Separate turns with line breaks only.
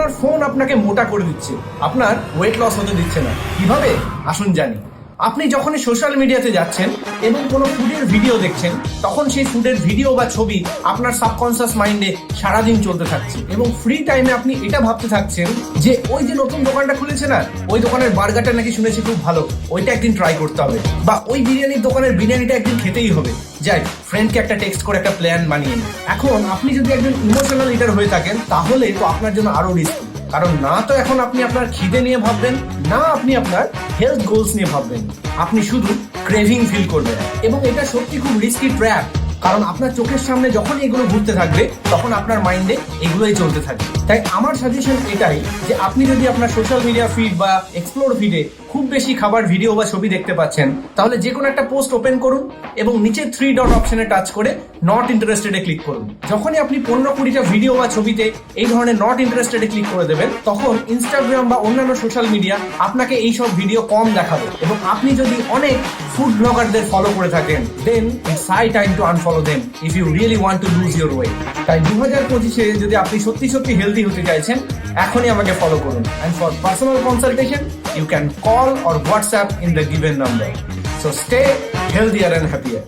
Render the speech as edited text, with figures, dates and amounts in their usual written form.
আপনার ফোন আপনাকে মোটা করে দিচ্ছে, আপনার ওয়েট লস হতে দিচ্ছে না। কিভাবে? আসুন জানি। আপনি যখনই সোশ্যাল মিডিয়াতে যাচ্ছেন এবং কোনো ফুডের ভিডিও দেখছেন, তখন সেই ফুডের ভিডিও বা ছবি আপনার সাবকনসিয়াস মাইন্ডে সারাদিন চলতে থাকছে এবং ফ্রি টাইমে আপনি এটা ভাবতে থাকছেন যে ওই যে নতুন দোকানটা খুলেছে না, ওই দোকানের বার্গারটা নাকি শুনেছি খুব ভালো, ওইটা একদিন ট্রাই করতে হবে, বা ওই বিরিয়ানির দোকানের বিরিয়ানিটা একদিন খেতেই হবে। যাই, ফ্রেন্ডকে একটা টেক্সট করে একটা প্ল্যান বানিয়ে নিন। এখন আপনি যদি একজন ইমোশনাল লিডার হয়ে থাকেন, তাহলে তো আপনার জন্য আরো রিস্ক। কারণ না তো এখন আপনি আপনার খিদে নিয়ে ভাববেন, না আপনি আপনার হেলথ গোলস নিয়ে ভাববেন, আপনি শুধু ক্রেভিং ফিল করবেন। এবং এটা সত্যি খুব রিস্কি ট্র্যাপ, কারণ আপনার চোখের সামনে যখন এগুলো ঘুরতে থাকবে, তখন আপনার মাইন্ডে এগুলোই চলতে থাকবে। তাই আমার সাজেশন এটাই যে আপনি যদি আপনার সোশ্যাল মিডিয়া ফিড বা এক্সপ্লোর ফিডে খুব বেশি খাবার ভিডিও বা ছবি দেখতে পাচ্ছেন, তাহলে যে কোনো একটা পোস্ট ওপেন করুন এবং নিচে 3 ডট অপশনে টাচ করে নট ইন্টারেস্টেডে ক্লিক করুন। যখনই আপনি 15-20টা ভিডিও বা ছবিতে এই ধরনের নট ইন্টারেস্টেডে ক্লিক করে দেবেন, তখন ইনস্টাগ্রাম বা অন্যান্য সোশ্যাল মিডিয়া আপনাকে এইসব ভিডিও কম দেখাবে। এবং আপনি যদি অনেক ফুড ব্লগারদের ফলো করে থাকেন, then it's high time to unfollow them if you really want to lose your weight. তাই 2025-এ যদি আপনি সত্যি সত্যি হেলদি হতে চাইছেন, এখনই আমাকে ফলো করুন। And for personal consultation you can call or WhatsApp in the given number. So stay healthier and happier.